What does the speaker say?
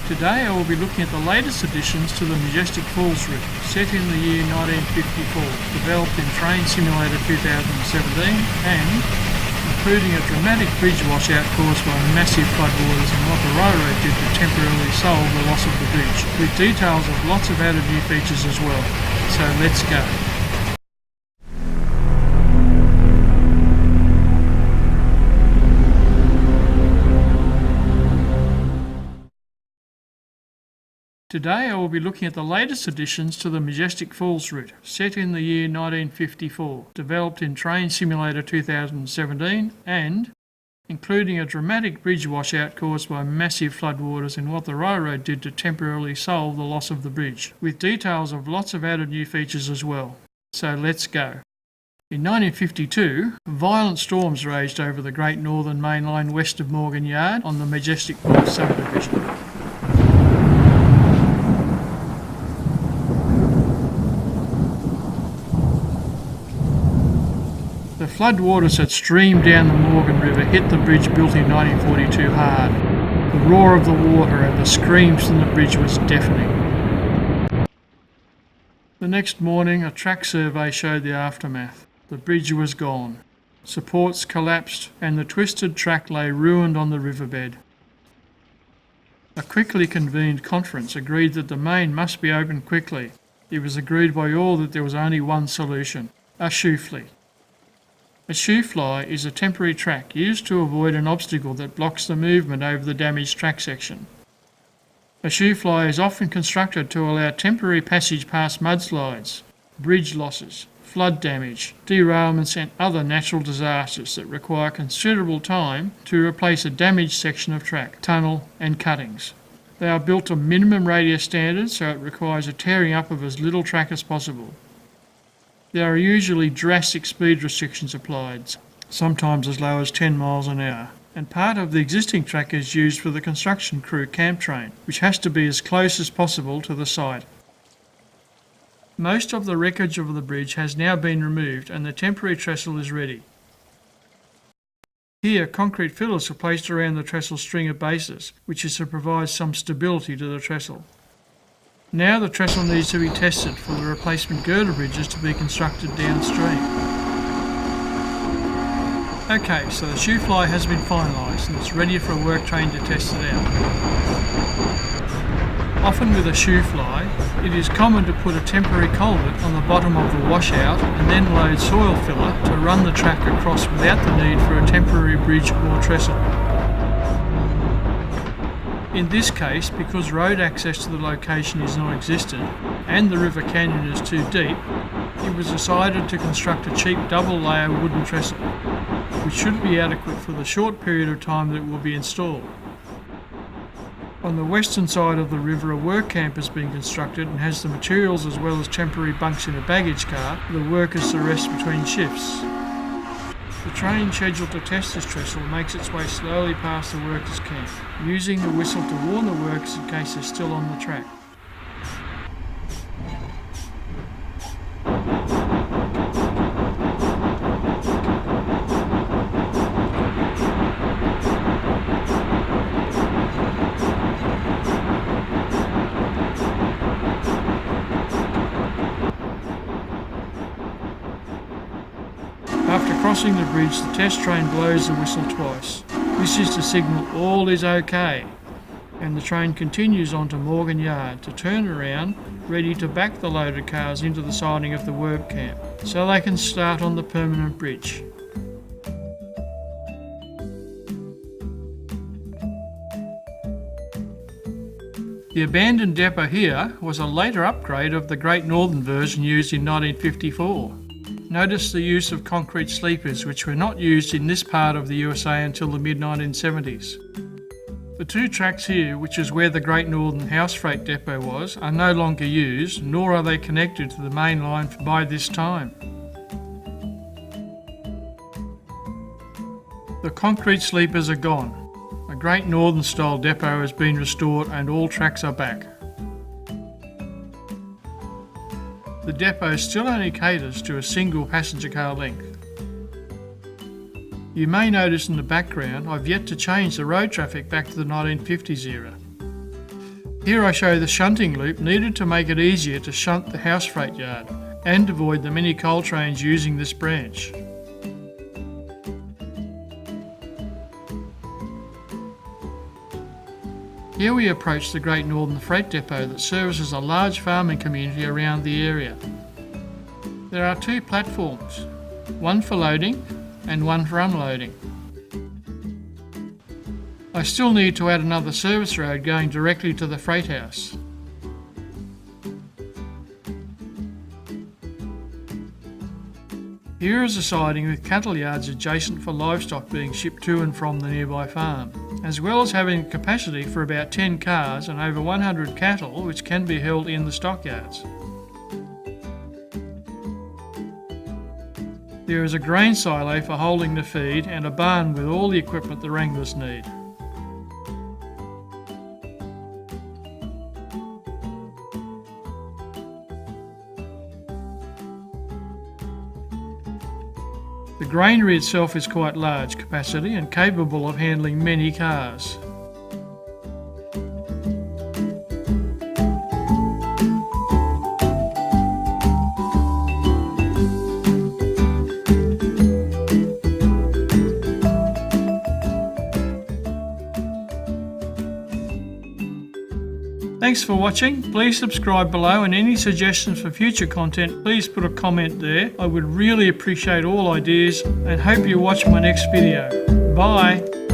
Today I will be looking at the latest additions to the Majestic Falls route, set in the year 1954, developed in Train Simulator 2017 and including a dramatic bridge washout caused by massive floodwaters and what the railroad did to temporarily solve the loss of the bridge, with details of lots of added new features as well. So let's go. Today I will be looking at the latest additions to the Majestic Falls route, set in the year 1954, developed in Train Simulator 2017 and including a dramatic bridge washout caused by massive floodwaters and what the railroad did to temporarily solve the loss of the bridge, with details of lots of added new features as well. So let's go. In 1952, violent storms raged over the Great Northern Main Line west of Morgan Yard on the Majestic Falls subdivision. The floodwaters that streamed down the Morgan River hit the bridge built in 1942 hard. The roar of the water and the screams from the bridge was deafening. The next morning, a track survey showed the aftermath. The bridge was gone. Supports collapsed and the twisted track lay ruined on the riverbed. A quickly convened conference agreed that the main must be opened quickly. It was agreed by all that there was only one solution: a shoe fleet. A shoe fly is a temporary track used to avoid an obstacle that blocks the movement over the damaged track section. A shoe fly is often constructed to allow temporary passage past mudslides, bridge losses, flood damage, derailments and other natural disasters that require considerable time to replace a damaged section of track, tunnel and cuttings. They are built to minimum radius standards, so it requires a tearing up of as little track as possible. There are usually drastic speed restrictions applied, sometimes as low as 10 miles an hour, and part of the existing track is used for the construction crew camp train, which has to be as close as possible to the site. Most of the wreckage of the bridge has now been removed and the temporary trestle is ready. Here, concrete fillers are placed around the trestle string of bases, which is to provide some stability to the trestle. Now the trestle needs to be tested for the replacement girder bridges to be constructed downstream. Okay, so the shoe fly has been finalised and it's ready for a work train to test it out. Often with a shoe fly, it is common to put a temporary culvert on the bottom of the washout and then load soil filler to run the track across without the need for a temporary bridge or trestle. In this case, because road access to the location is non-existent and the river canyon is too deep, it was decided to construct a cheap double-layer wooden trestle, which should be adequate for the short period of time that it will be installed. On the western side of the river, a work camp has been constructed and has the materials as well as temporary bunks in a baggage car for the workers to rest between shifts. The train scheduled to test this trestle makes its way slowly past the workers' camp, using the whistle to warn the workers in case they're still on the track. After crossing the bridge, the test train blows the whistle twice. This is to signal all is okay, and the train continues on to Morgan Yard to turn around, ready to back the loaded cars into the siding of the work camp, so they can start on the permanent bridge. The abandoned depot here was a later upgrade of the Great Northern version used in 1954. Notice the use of concrete sleepers, which were not used in this part of the USA until the mid-1970s. The two tracks here, which is where the Great Northern House Freight Depot was, are no longer used, nor are they connected to the main line by this time. The concrete sleepers are gone. A Great Northern style depot has been restored and all tracks are back. The depot still only caters to a single passenger car length. You may notice in the background I've yet to change the road traffic back to the 1950s era. Here I show the shunting loop needed to make it easier to shunt the house freight yard and avoid the many coal trains using this branch. Here we approach the Great Northern Freight Depot that services a large farming community around the area. There are 2 platforms, one for loading and one for unloading. I still need to add another service road going directly to the freight house. Here is a siding with cattle yards adjacent for livestock being shipped to and from the nearby farm, as well as having capacity for about 10 cars and over 100 cattle which can be held in the stockyards. There is a grain silo for holding the feed and a barn with all the equipment the wranglers need. The granary itself is quite large capacity and capable of handling many cars. Thanks for watching. Please subscribe below, and any suggestions for future content, please put a comment there. I would really appreciate all ideas and hope you watch my next video. Bye.